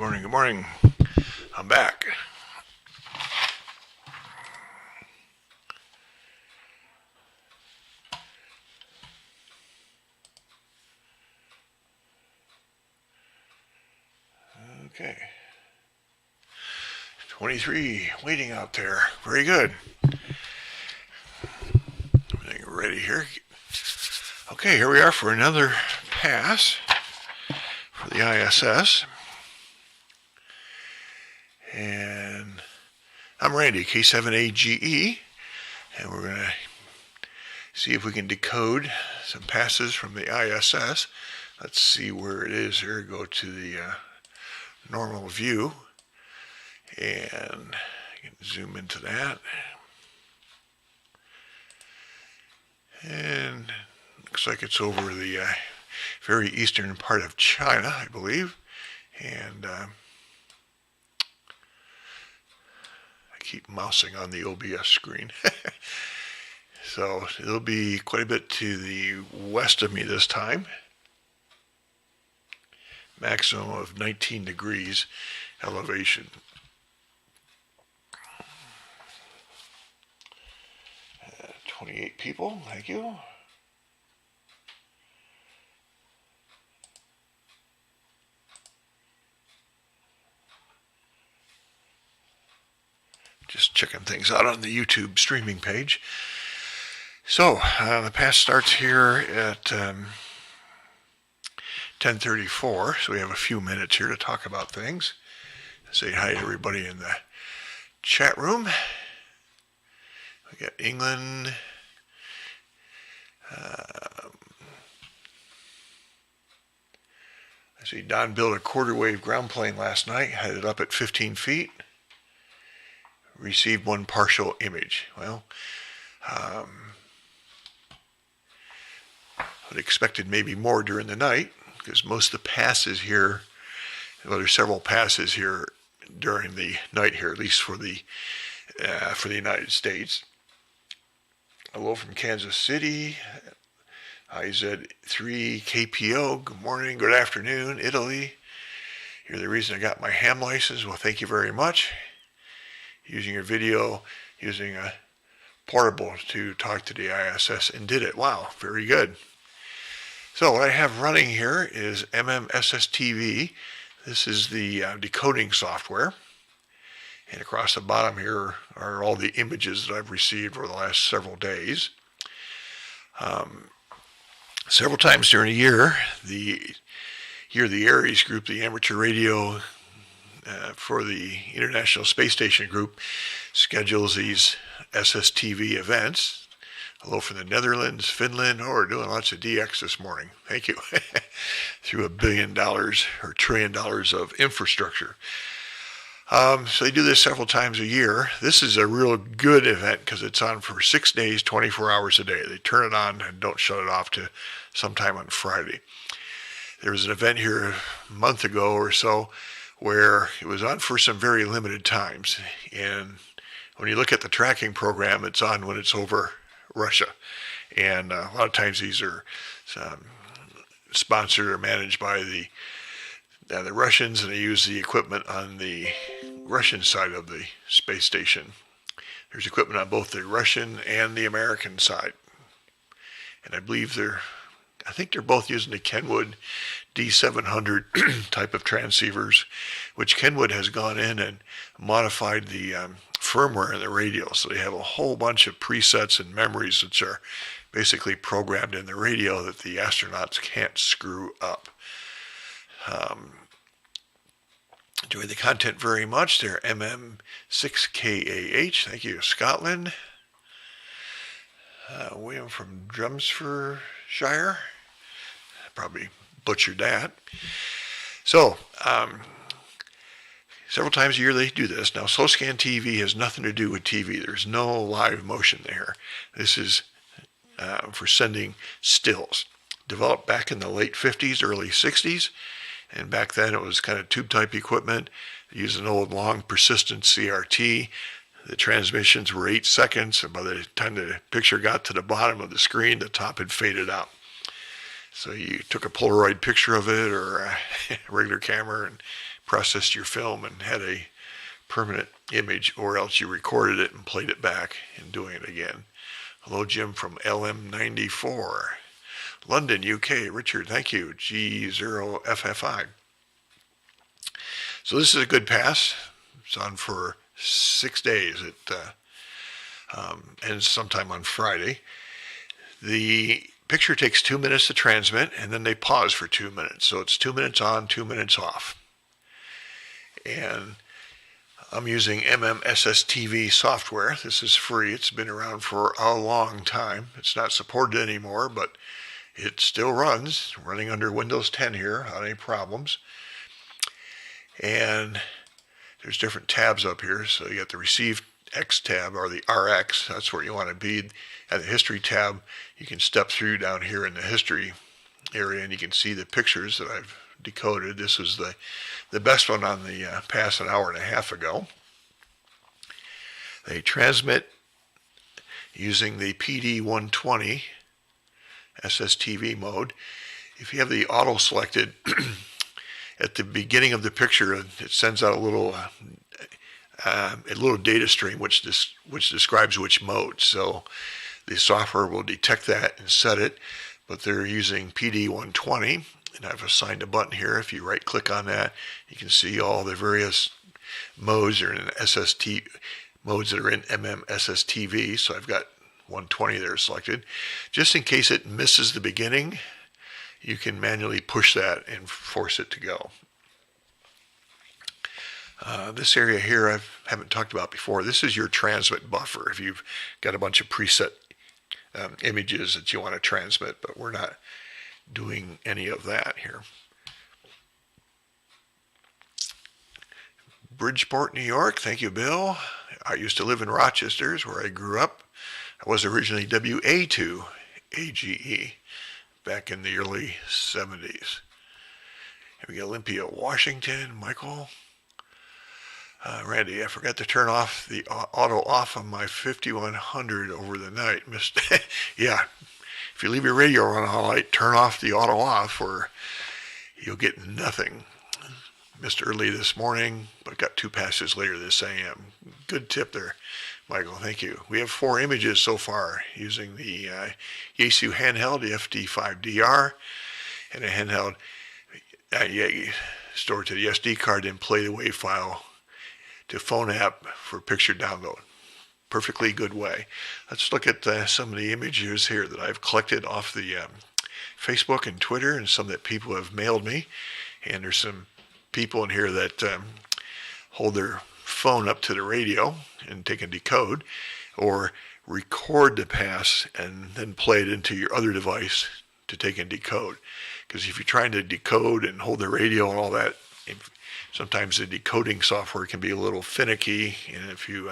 morning, good morning. I'm back. Okay. 23 waiting out there. Very good. Everything ready here. Okay, here we are for another pass for the ISS. And I'm Randy, K7AGE, and we're going to see if we can decode some passes from the ISS. Let's see where it is here. Go to the normal view, and I can zoom into that. And looks like it's over the very eastern part of China, I believe. And I keep mousing on the OBS screen. So it'll be quite a bit to the west of me this time. Maximum of 19 degrees elevation. 28 people, thank you. Just checking things out on the YouTube streaming page. So the pass starts here at 10:34, so we have a few minutes here to talk about things. Say hi to everybody in the chat room. We got England. I see Don built a quarter-wave ground plane last night, had it up at 15 feet. Received one partial image. Well, I would expected maybe more during the night, because most of the passes here, well, there's several passes here during the night here, at least for the United States. Hello from Kansas City, IZ3KPO, good morning, good afternoon, Italy. You're the reason I got my ham license. Well, thank you very much. Using your video, using a portable to talk to the ISS, and did it. Wow, very good. So what I have running here is SSTV. This is the decoding software. And across the bottom here are all the images that I've received over the last several days. Several times during the year, the Aries group, the amateur radio for the International Space Station group, schedules these SSTV events. Hello from the Netherlands, Finland. Oh, we're doing lots of DX this morning. Thank you. Through $1 billion or $1 trillion of infrastructure. So they do this several times a year. This is a real good event because it's on for 6 days, 24 hours a day. They turn it on and don't shut it off to sometime on Friday. There was an event here a month ago or so where it was on for some very limited times. And when you look at the tracking program, it's on when it's over Russia. And a lot of times these are sponsored or managed by the Russians, and they use the equipment on the Russian side of the space station. There's equipment on both the Russian and the American side. And I think they're both using the Kenwood D700 type of transceivers, which Kenwood has gone in and modified the firmware in the radio. So they have a whole bunch of presets and memories which are basically programmed in the radio that the astronauts can't screw up. Enjoy the content very much. They're MM6KAH. Thank you, Scotland. William from Drumsfordshire. Probably butchered that. So, several times a year they do this. Now, SoScan TV has nothing to do with TV. There's no live motion there. This is for sending stills. Developed back in the late 50s, early 60s. And back then it was kind of tube-type equipment. They used an old long persistent CRT. The transmissions were 8 seconds, and by the time the picture got to the bottom of the screen, the top had faded out. So you took a Polaroid picture of it or a regular camera and processed your film and had a permanent image, or else you recorded it and played it back and doing it again. Hello, Jim from LM94. London, UK. Richard, thank you. G0FFI. So this is a good pass. It's on for 6 days. It ends sometime on Friday. The picture takes 2 minutes to transmit, and then they pause for 2 minutes. So it's 2 minutes on, 2 minutes off. And I'm using SSTV software. This is free. It's been around for a long time. It's not supported anymore, but it still runs, running under Windows 10 here without any problems. And there's different tabs up here. So you got the Receive X tab, or the RX. That's where you want to be. At the History tab, you can step through down here in the History area, and you can see the pictures that I've decoded. This was the best one on the pass an hour and a half ago. They transmit using the PD120 SSTV mode. If you have the auto selected, at the beginning of the picture, it sends out a little data stream which describes which mode. So the software will detect that and set it, but they're using PD120, and I've assigned a button here. If you right click on that, you can see all the various modes that are in modes that are in SSTV. So I've got 120 there selected. Just in case it misses the beginning, you can manually push that and force it to go. This area here I haven't talked about before. This is your transmit buffer. If you've got a bunch of preset images that you want to transmit, but we're not doing any of that here. Bridgeport, New York. Thank you, Bill. I used to live in Rochester, where I grew up. I was originally WA2 AGE back in the early 70s. Here we go, Olympia, Washington. Michael. Randy, I forgot to turn off the auto off on my 5100 over the night. Yeah, if you leave your radio on all night, turn off the auto off, or you'll get nothing. Missed early this morning, but got 2 passes later this AM. Good tip there, Michael. Thank you. We have 4 images so far using the Yaesu handheld, the FD5DR, and a handheld stored to the SD card, and play the WAV file to phone app for picture download. Perfectly good way. Let's look at some of the images here that I've collected off the Facebook and Twitter, and some that people have mailed me. And there's some people in here that hold their phone up to the radio and take and decode, or record the pass and then play it into your other device to take and decode. Because if you're trying to decode and hold the radio and all that, sometimes the decoding software can be a little finicky, and if you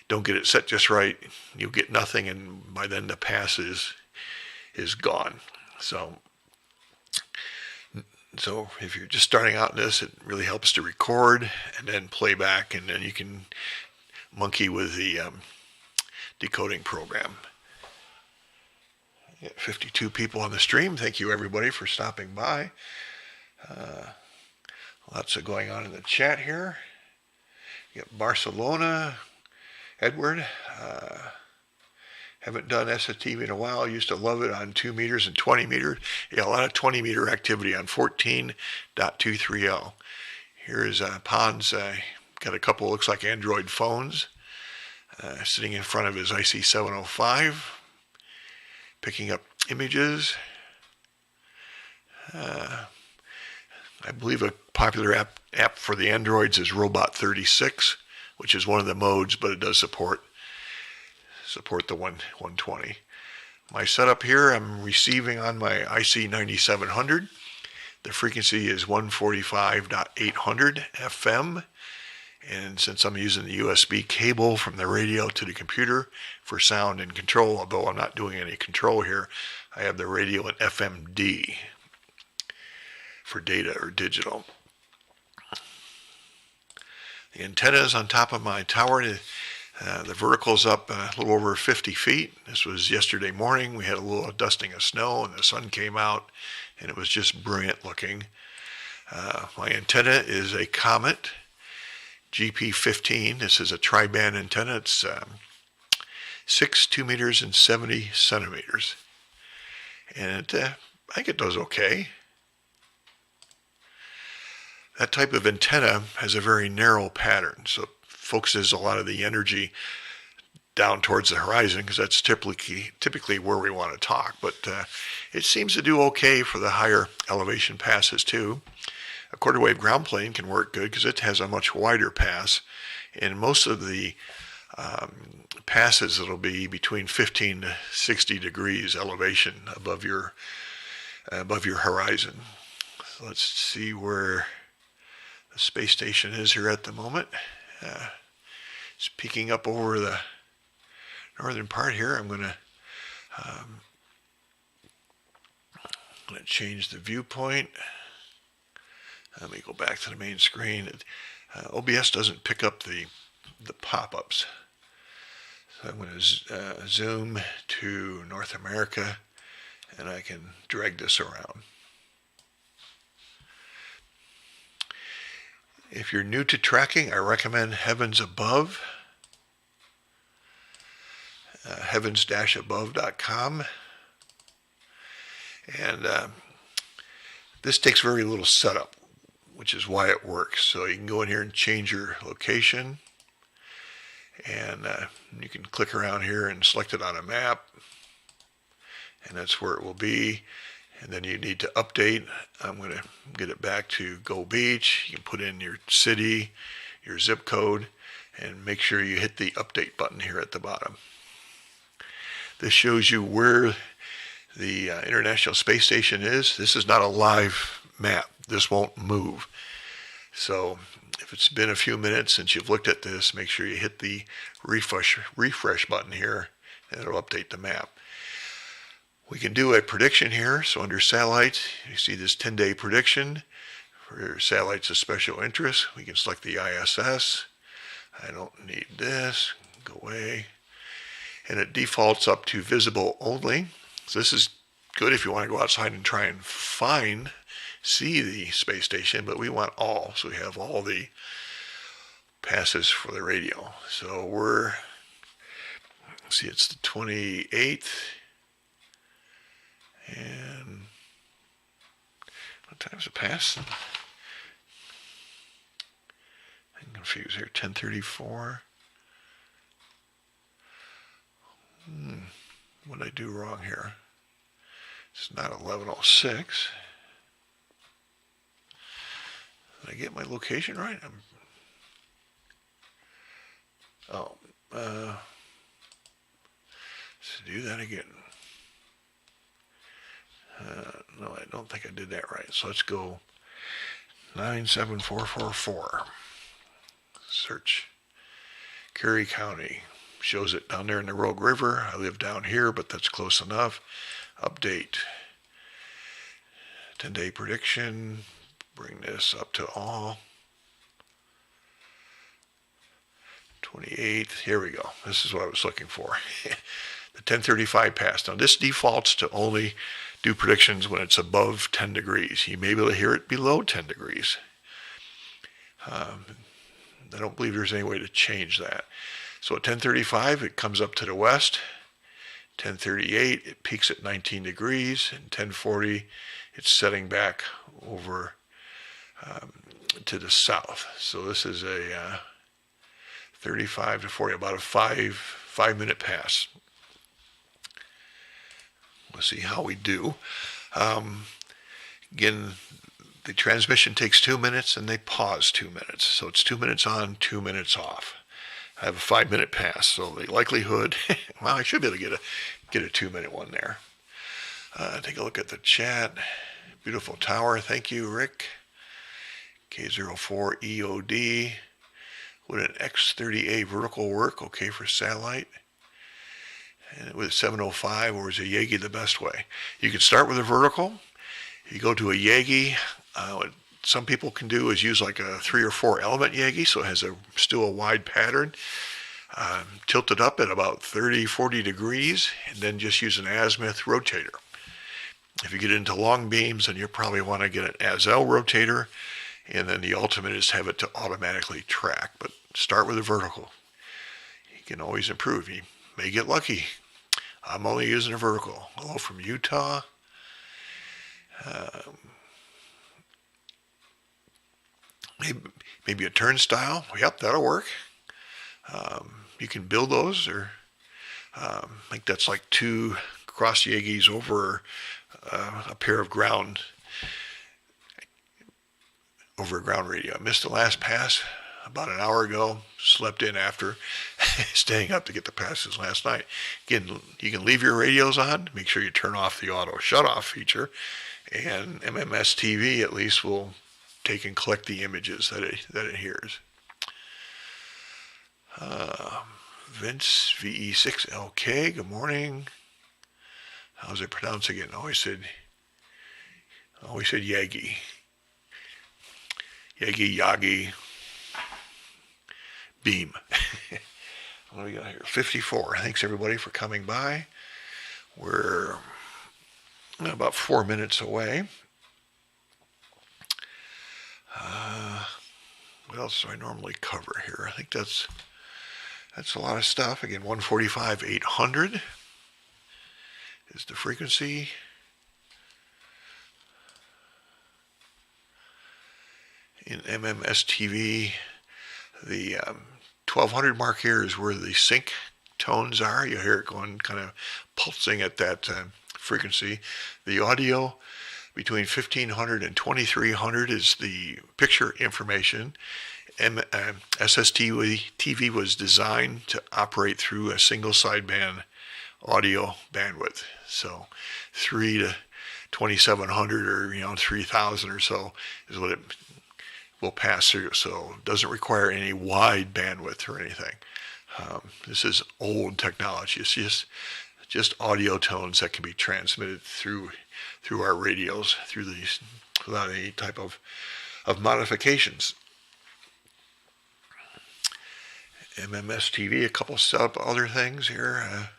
don't get it set just right, you'll get nothing, and by then the pass is gone. So if you're just starting out in this, it really helps to record and then play back, and then you can monkey with the decoding program. 52 people on the stream. Thank you, everybody, for stopping by. Lots of going on in the chat here. You got Barcelona, Edward. Haven't done SSTV in a while. Used to love it on 2 meters and 20 meters. Yeah, a lot of 20 meter activity on 14.230. Here's Pons. Got a couple, looks like Android phones, sitting in front of his IC705, picking up images. I believe a popular app for the Androids is Robot 36, which is one of the modes, but it does support the 120. My setup here, I'm receiving on my IC9700. The frequency is 145.800 FM. And since I'm using the USB cable from the radio to the computer for sound and control, although I'm not doing any control here, I have the radio in FMD for data or digital. The antennas on top of my tower, the vertical's up a little over 50 feet. This was yesterday morning. We had a little dusting of snow, and the sun came out, and it was just brilliant looking. My antenna is a Comet GP15. This is a tri-band antenna. It's 2 meters and 70 centimeters. And I think it does okay. That type of antenna has a very narrow pattern, so it focuses a lot of the energy down towards the horizon, because that's typically where we want to talk. But it seems to do okay for the higher elevation passes too. A quarter wave ground plane can work good because it has a much wider pass, and most of the passes it'll be between 15 to 60 degrees elevation above your horizon. So let's see where the space station is here at the moment. It's peeking up over the northern part here. I'm going to change the viewpoint. Let me go back to the main screen. OBS doesn't pick up the pop-ups. So I'm going to zoom to North America, and I can drag this around. If you're new to tracking, I recommend Heavens Above, heavens-above.com. And this takes very little setup, which is why it works. So you can go in here and change your location, and you can click around here and select it on a map, and that's where it will be. And then you need to update. I'm going to get it back to Go Beach. You can put in your city, your zip code, and make sure you hit the update button here at the bottom. This shows you where the International Space Station is. This is not a live map. This won't move. So if it's been a few minutes since you've looked at this, make sure you hit the refresh button here, and it'll update the map. We can do a prediction here. So under satellites, you see this 10-day prediction for satellites of special interest. We can select the ISS. I don't need this. Go away. And it defaults up to visible only. So this is good if you want to go outside and try and see the space station, but we want all. So we have all the passes for the radio. So see, it's the 28th. And what time's it pass? I'm confused here. 10:34. What did I do wrong here? It's not 11:06. Did I get my location right? Let's do that again. No, I don't think I did that right. So let's go 97444. Search Curry County. Shows it down there in the Rogue River. I live down here, but that's close enough. Update. 10-day prediction. Bring this up to all. 28th. Here we go. This is what I was looking for. The 10:35 pass. Now this defaults to only do predictions when it's above 10 degrees. You may be able to hear it below 10 degrees. I don't believe there's any way to change that. So at 10:35, it comes up to the west. 10:38, it peaks at 19 degrees. And 10:40, it's setting back over to the south. So this is a 35 to 40, about a five-minute pass. Let's see how we do. Again, the transmission takes 2 minutes and they pause 2 minutes. So it's 2 minutes on, 2 minutes off. I have a 5-minute pass. So the likelihood, well, I should be able to get a 2-minute one there. Take a look at the chat. Beautiful tower. Thank you, Rick. K04EOD. Would an X30A vertical work? Okay for satellite. And with 705, or is a Yagi the best way? You can start with a vertical. You go to a Yagi. What some people can do is use like a 3 or 4 element Yagi, so it has still a wide pattern. Tilt it up at about 30, 40 degrees, and then just use an azimuth rotator. If you get into long beams, then you probably want to get an as-L rotator, and then the ultimate is to have it to automatically track. But start with a vertical. You can always improve. You may get lucky. I'm only using a vertical. Hello from Utah. Maybe a turnstile. Yep, that'll work. You can build those, or I think that's like 2 cross Yagis over a pair of ground radio. I missed the last pass about an hour ago. Slept in after staying up to get the passes last night. Again, you can leave your radios on. Make sure you turn off the auto shut-off feature, and MMS TV at least will take and collect the images that it hears. Vince VE6LK, good morning. How's it pronounced again? Always said Yagi. Yagi. Beam. What do we got here? 54. Thanks everybody for coming by. We're about 4 minutes away. What else do I normally cover here? I think that's a lot of stuff. Again, 145 800 is the frequency. In MMS TV, the 1200 mark here is where the sync tones are. You hear it going, kind of pulsing at that frequency. The audio between 1500 and 2300 is the picture information. SSTV was designed to operate through a single sideband audio bandwidth. So 3 to 2700 or 3000 or so is what it will pass through. So it doesn't require any wide bandwidth or anything. This is old technology. It's just audio tones that can be transmitted through our radios through these without any type of modifications. MMS TV, a couple other things here.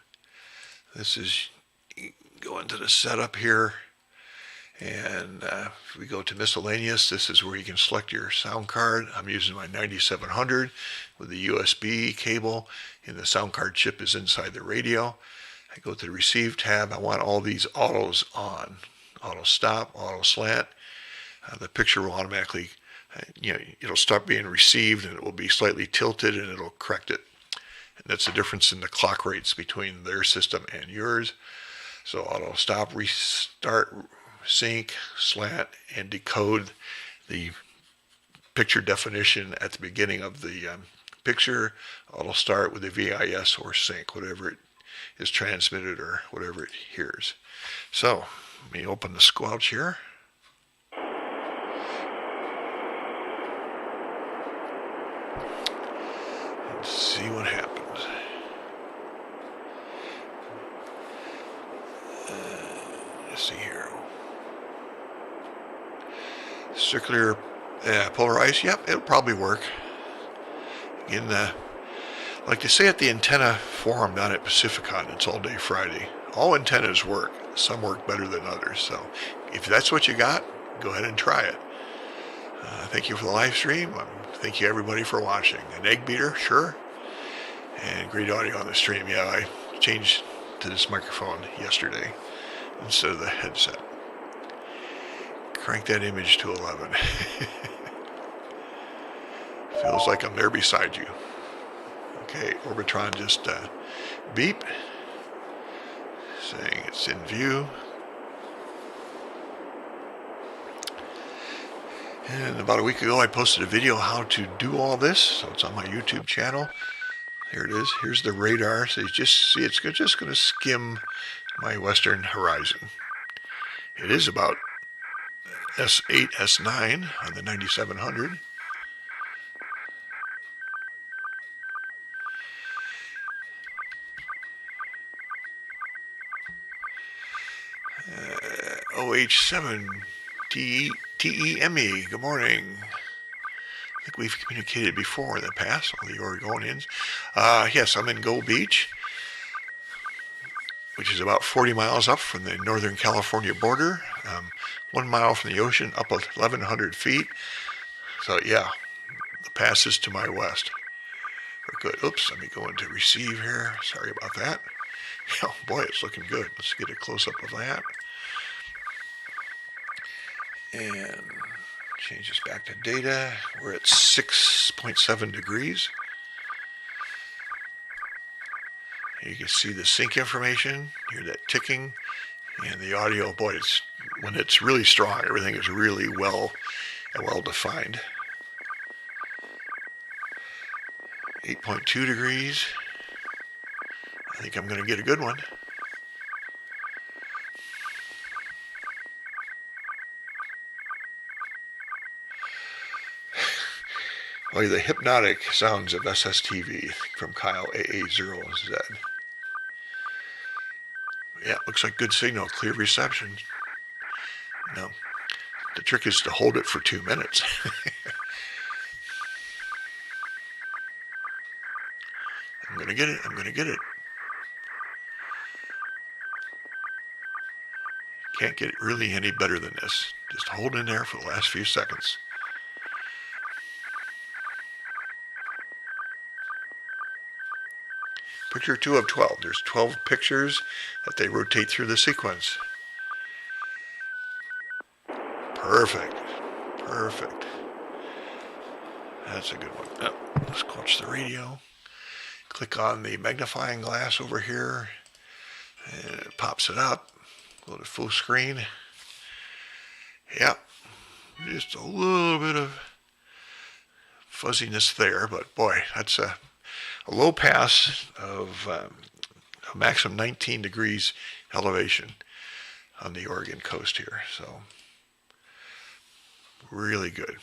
This is go into the setup here, and if we go to miscellaneous, this is where you can select your sound card. I'm using my 9700 with the USB cable, and the sound card chip is inside the radio. I go to the receive tab. I want all these autos on. Auto stop, auto slant. The picture will automatically, it'll start being received and it will be slightly tilted and it'll correct it. And that's the difference in the clock rates between their system and yours. So auto stop, restart, sync, slant, and decode the picture definition at the beginning of the picture. Auto start with the VIS or sync, whatever it is transmitted or whatever it hears. So let me open the squelch here. And see what happens. Let's see here. Circular polarized. Yep, it'll probably work. Again, like they say at the antenna forum down at Pacificon, it's all day Friday. All antennas work. Some work better than others. So if that's what you got, go ahead and try it. Thank you for the live stream. Thank you everybody for watching. An egg beater, sure. And great audio on the stream. Yeah, I changed to this microphone yesterday instead of the headset. Crank that image to 11. Feels like I'm there beside you. Okay, Orbitron just beep, saying it's in view. And about a week ago I posted a video how to do all this, so it's on my YouTube channel. Here it is. Here's the radar. So you just see it's just going to skim my western horizon. It is about S8, S9 on the 9700. OH7 TEME, good morning. I think we've communicated before in the past, all the Oregonians. Yes, I'm in Gold Beach. which is about 40 miles up from the Northern California border, 1 mile from the ocean, up 1,100 feet. So yeah, the pass is to my west. We're good. Oops, let me go into receive here. Sorry about that. Oh boy, it's looking good. Let's get a close-up of that. And change this back to data. We're at 6.7 degrees. You can see the sync information, hear that ticking, and the audio. Boy, when it's really strong, everything is really well defined. 8.2 degrees. I think I'm going to get a good one. Oh, the hypnotic sounds of SSTV from Kyle AA0Z. Yeah, looks like good signal, clear reception. Now, the trick is to hold it for 2 minutes. I'm going to get it. I'm going to get it. Can't get it really any better than this. Just hold in there for the last few seconds. Picture 2 of 12. There's 12 pictures that they rotate through the sequence. Perfect. Perfect. That's a good one. Oh, let's watch the radio. Click on the magnifying glass over here, and it pops it up. Go to full screen. Yep. Just a little bit of fuzziness there, but boy, that's a low pass of a maximum 19 degrees elevation on the Oregon coast here. So really good.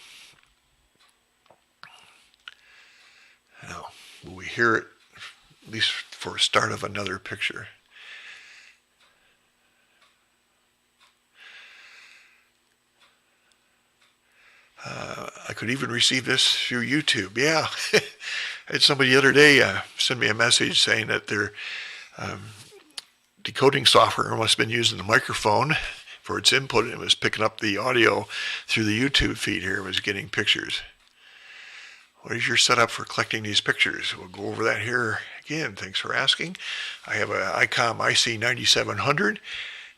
Now, will we hear it at least for a start of another picture? I could even receive this through YouTube. Yeah. I had somebody the other day send me a message saying that their decoding software must have been using the microphone for its input, and it was picking up the audio through the YouTube feed here. It was getting pictures. What is your setup for collecting these pictures? We'll go over that here again. Thanks for asking. I have a ICOM IC9700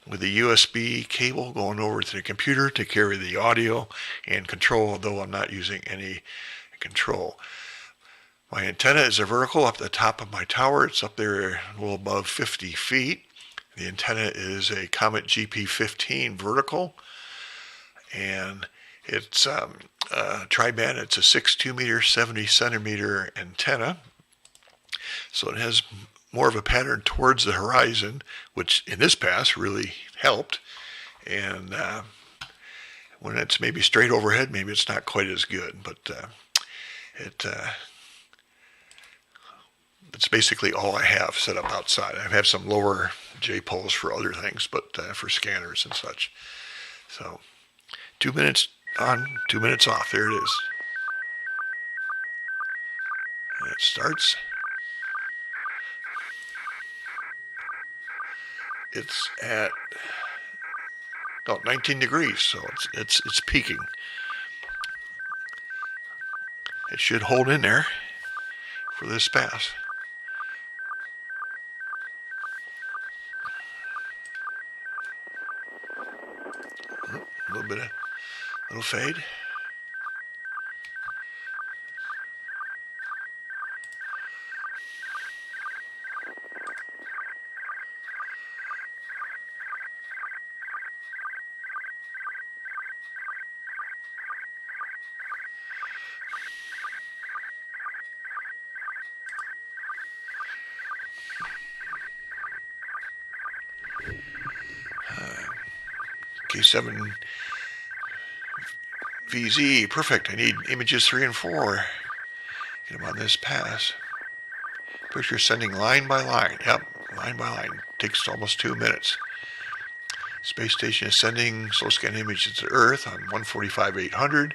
with a USB cable going over to the computer to carry the audio and control, although I'm not using any control. My antenna is a vertical up the top of my tower. It's up there a little above 50 feet. The antenna is a Comet GP15 vertical, and it's tri-band. It's a 6.2 meter, 70 centimeter antenna. So it has more of a pattern towards the horizon, which in this pass really helped. And when it's maybe straight overhead, maybe it's not quite as good, but it's basically all I have set up outside. I have some lower J-poles for other things, but for scanners and such. So 2 minutes on, 2 minutes off. There it is. And it starts. It's at 19 degrees, so it's peaking. It should hold in there for this pass. A little fade. K7 VZ, perfect. I need images 3 and 4. Get them on this pass. Picture sending line by line. Yep, line by line. Takes almost 2 minutes. Space station is sending slow scan images to Earth on 145-800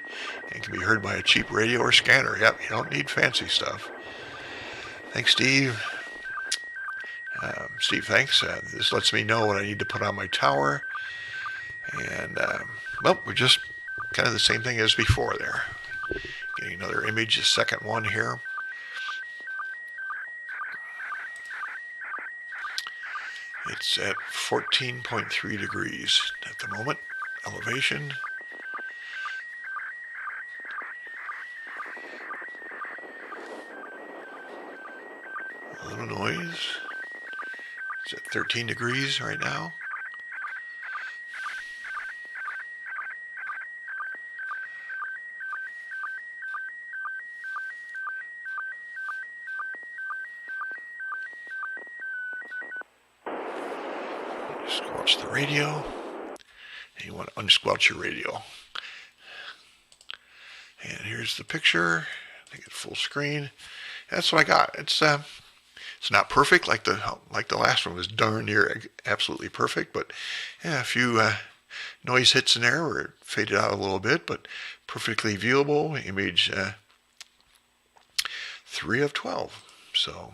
and can be heard by a cheap radio or scanner. Yep, you don't need fancy stuff. Thanks, Steve. Steve, thanks. This lets me know what I need to put on my tower. And, well, we're just kind of the same thing as before there. Getting another image, the second one here. It's at 14.3 degrees at the moment. Elevation. A little noise. It's at 13 degrees right now. Squelch the radio. And you want to unsquelch your radio. And here's the picture. I think it's full screen. That's what I got. It's not perfect like the last one was darn near absolutely perfect, but yeah, a few noise hits in there where it faded out a little bit, but perfectly viewable. Image 3 of 12. So,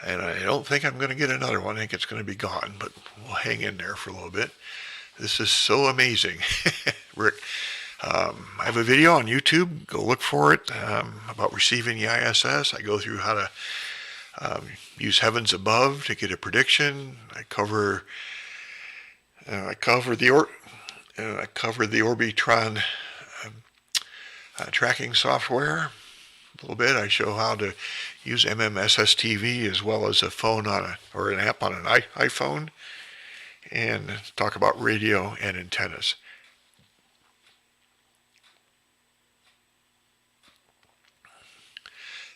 and I don't think I'm going to get another one. I think it's going to be gone, but we'll hang in there for a little bit. This is so amazing. Rick, I have a video on YouTube. Go look for it about receiving the ISS. I go through how to use Heavens Above to get a prediction. I cover the Orbitron tracking software a little bit. I show how to use ISS SSTV as well as a phone or an app on an iPhone, and talk about radio and antennas.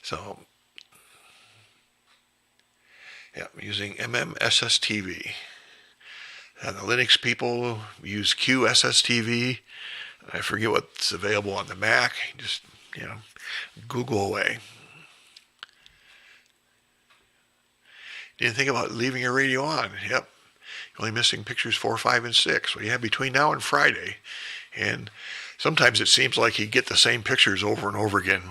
So, yeah, I'm using ISS SSTV. And the Linux people use QSSTV. I forget what's available on the Mac. Just, Google away. Didn't think about leaving your radio on. Yep. You're only missing pictures 4, 5, and 6. Well, yeah, between now and Friday. And sometimes it seems like you get the same pictures over and over again,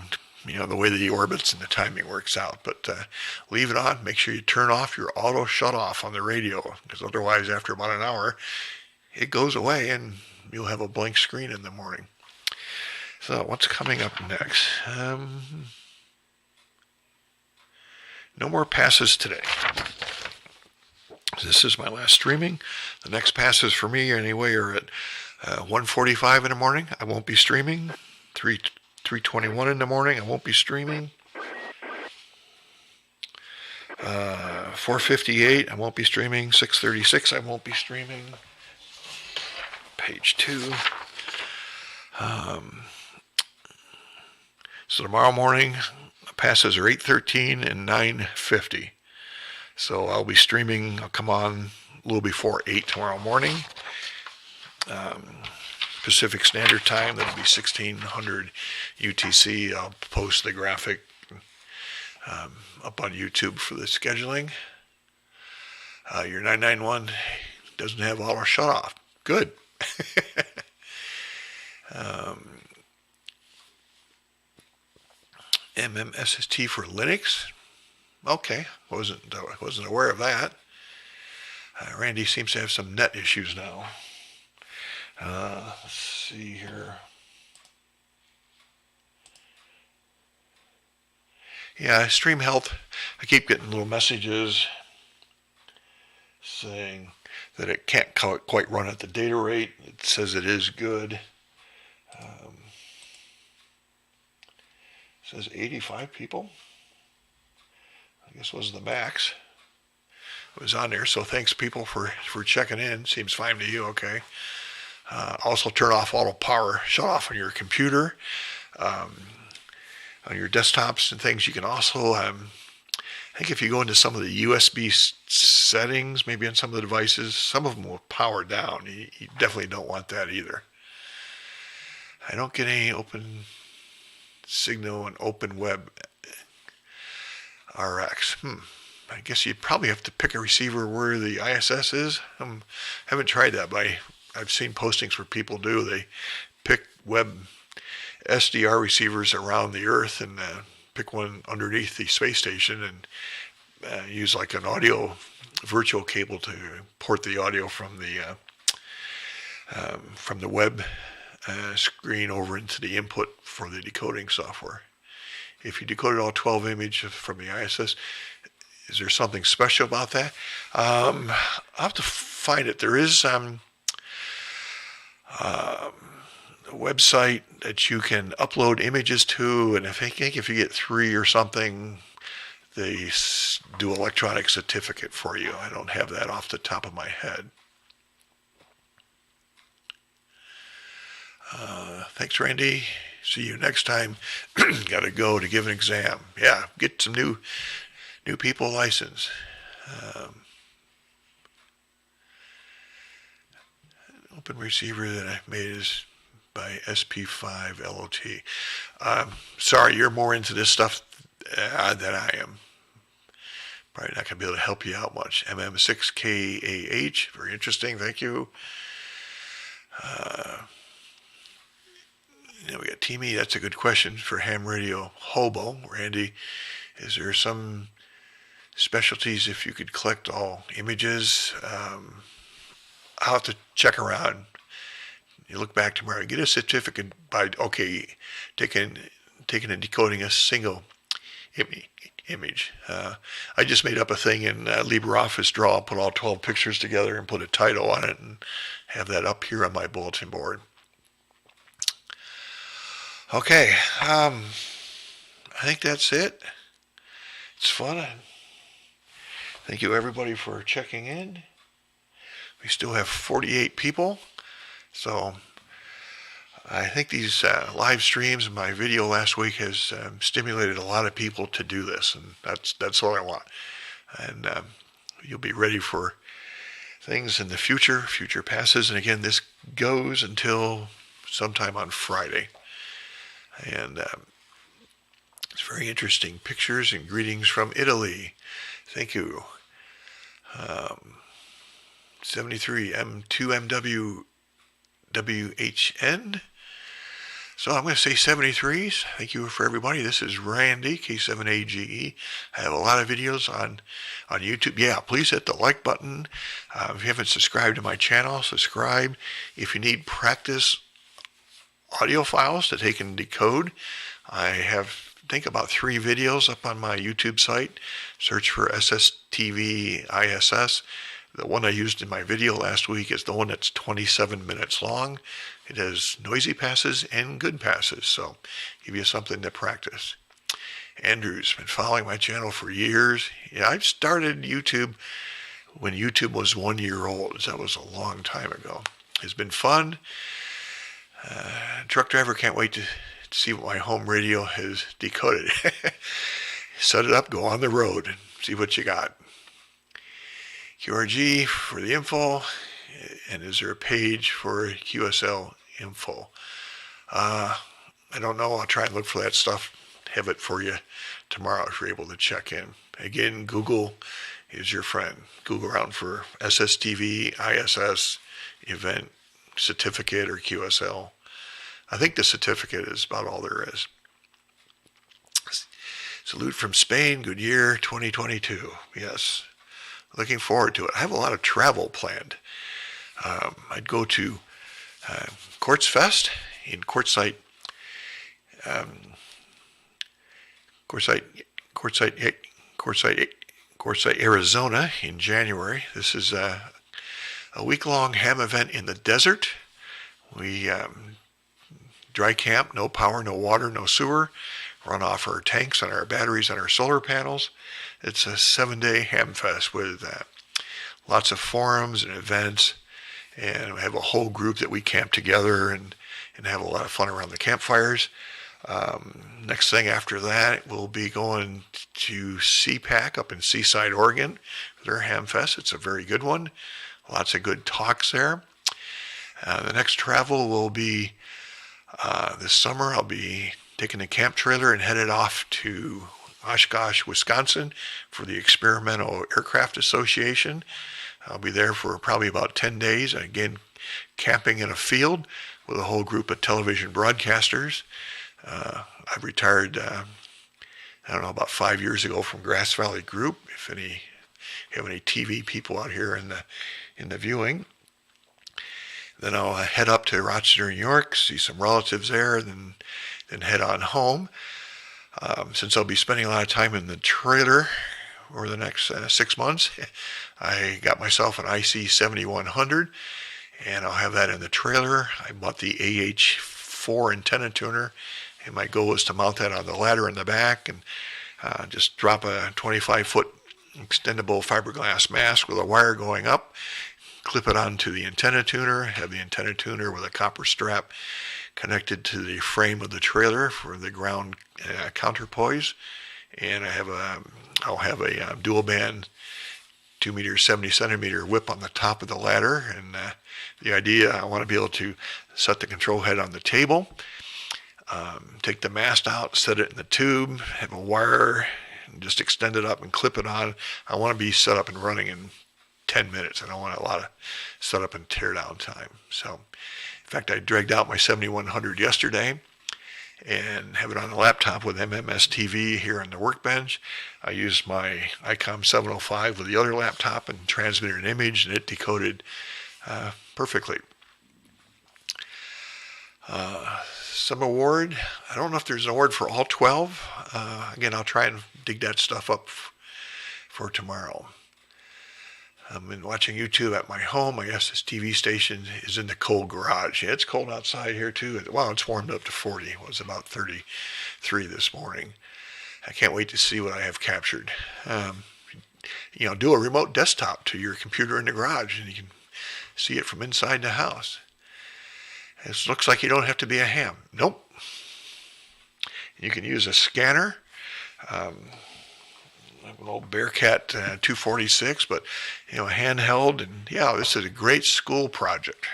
the way the orbits and the timing works out. But leave it on. Make sure you turn off your auto shut off on the radio, because otherwise after about an hour, it goes away and you'll have a blank screen in the morning. So what's coming up next? No more passes today. This is my last streaming. The next passes for me anyway are at 1:45 in the morning. I won't be streaming. 3:21 in the morning. I won't be streaming. 4:58. I won't be streaming. 6:36. I won't be streaming. Page 2. So tomorrow morning, passes are 8:13 and 9:50. So I'll be streaming. I'll come on a little before 8 tomorrow morning. Pacific Standard Time. That'll be 1600 UTC. I'll post the graphic up on YouTube for the scheduling. Your 991 doesn't have auto shut off. Good. MMSST for Linux. Okay, wasn't aware of that. Randy seems to have some net issues now. Let's see here. Yeah, Stream Health. I keep getting little messages saying that it can't quite run at the data rate. It says it is good. It says 85 people. I guess was the max. It was on there, so thanks people for checking in. Seems fine to you, okay. Also turn off auto power, shut off on your computer, on your desktops and things. You can also, I think if you go into some of the USB settings, maybe on some of the devices, some of them will power down. You definitely don't want that either. I don't get any open signal and open web RX. I guess you'd probably have to pick a receiver where the ISS is. I haven't tried that, but I've seen postings where people do. They pick web SDR receivers around the Earth and pick one underneath the space station and use like an audio virtual cable to port the audio from the web screen over into the input for the decoding software. If you decoded all 12 images from the ISS, is there something special about that? I'll have to find it. There is a website that you can upload images to, and I think if you get 3 or something, they do electronic certificate for you. I don't have that off the top of my head. Thanks, Randy. See you next time. Got to go to give an exam. Yeah, get some new people license. Open receiver that I made is by SP5 LOT. Sorry, you're more into this stuff than I am. Probably not going to be able to help you out much. MM6KAH, very interesting, thank you. We got Teamy, that's a good question for ham radio hobo. Randy, is there some specialties if you could collect all images? I'll have to check around. You look back tomorrow, get a certificate by, taking and decoding a single image. I just made up a thing in LibreOffice Draw, put all 12 pictures together and put a title on it and have that up here on my bulletin board. Okay, I think that's it. It's fun. Thank you everybody for checking in. We still have 48 people, so I think these live streams and my video last week has stimulated a lot of people to do this, and that's all I want. And you'll be ready for things in the future. Future passes, and again, this goes until sometime on Friday. And it's very interesting pictures and greetings from Italy. Thank you. 73 M2MW WHN. So I'm going to say 73s. Thank you for everybody. This is Randy, K7AGE. I have a lot of videos on YouTube. Yeah, please hit the like button. If you haven't subscribed to my channel, subscribe. If you need practice audio files that they can decode, I have, I think, about 3 videos up on my YouTube site. Search for SSTV ISS. The one I used in my video last week is the one that's 27 minutes long. It has noisy passes and good passes, so give you something to practice. Andrew's been following my channel for years. Yeah, I started YouTube when YouTube was 1 year old. That was a long time ago. It's been fun. Truck driver, can't wait to see what my home radio has decoded. Set it up, go on the road, and see what you got. QRG for the info, and is there a page for QSL info? I don't know. I'll try and look for that stuff. Have it for you tomorrow if you're able to check in. Again, Google is your friend. Google around for SSTV, ISS, event, certificate, or QSL. I think the certificate is about all there is. Salute from Spain. Good year, 2022. Yes. Looking forward to it. I have a lot of travel planned. I'd go to Quartz Fest in Quartzsite, Arizona in January. This is a week-long ham event in the desert. We dry camp, no power, no water, no sewer. Run off our tanks and our batteries and our solar panels. It's a 7-day ham fest with lots of forums and events, and we have a whole group that we camp together and have a lot of fun around the campfires. Next thing after that, we'll be going to CPAC up in Seaside, Oregon for their ham fest. It's a very good one. Lots of good talks there. The next travel will be this summer. I'll be taking a camp trailer and headed off to Oshkosh, Wisconsin for the Experimental Aircraft Association. I'll be there for probably about 10 days, again, camping in a field with a whole group of television broadcasters. I've retired I don't know, about 5 years ago from Grass Valley Group. If have any TV people out here in the viewing, then I'll head up to Rochester, New York, see some relatives there, then head on home. Since I'll be spending a lot of time in the trailer over the next 6 months, I got myself an IC 7100, and I'll have that in the trailer. I bought the AH4 antenna tuner, and my goal is to mount that on the ladder in the back and just drop a 25-foot extendable fiberglass mast with a wire going up, clip it onto the antenna tuner, have the antenna tuner with a copper strap connected to the frame of the trailer for the ground counterpoise, and I'll have a dual band 2 meter 70 centimeter whip on the top of the ladder. And the idea, I want to be able to set the control head on the table, take the mast out, set it in the tube, have a wire, and just extend it up and clip it on. I want to be set up and running in 10 minutes. I don't want a lot of setup and tear down time. So, in fact, I dragged out my 7100 yesterday and have it on the laptop with MMS TV here on the workbench. I used my ICOM 705 with the other laptop and transmitted an image, and it decoded perfectly. Some award. I don't know if there's an award for all 12. Again, I'll try and dig that stuff up for tomorrow. I've been watching YouTube at my home. My SSTV station is in the cold garage. Yeah, it's cold outside here too. Well, it's warmed up to 40. It was about 33 this morning. I can't wait to see what I have captured. Do a remote desktop to your computer in the garage, and you can see it from inside the house. It looks like you don't have to be a ham. Nope. You can use a scanner. An old Bearcat 246, but handheld, and this is a great school project.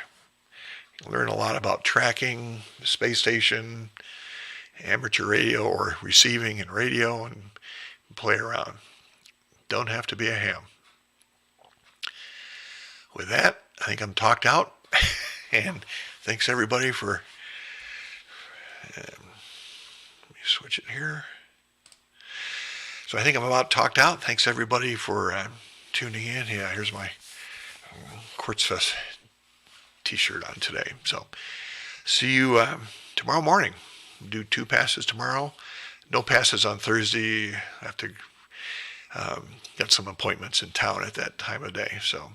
You learn a lot about tracking the space station, amateur radio or receiving and radio, and play around. Don't have to be a ham. With that, I think I'm talked out, and thanks everybody for. Let me switch it here. So I think I'm about talked out. Thanks everybody for tuning in. Yeah, here's my Quartzfest t-shirt on today. So see you tomorrow morning. Do 2 passes tomorrow. No passes on Thursday. I have to get some appointments in town at that time of day. So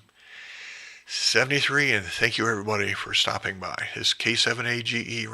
73, and thank you everybody for stopping by. This is K7AGE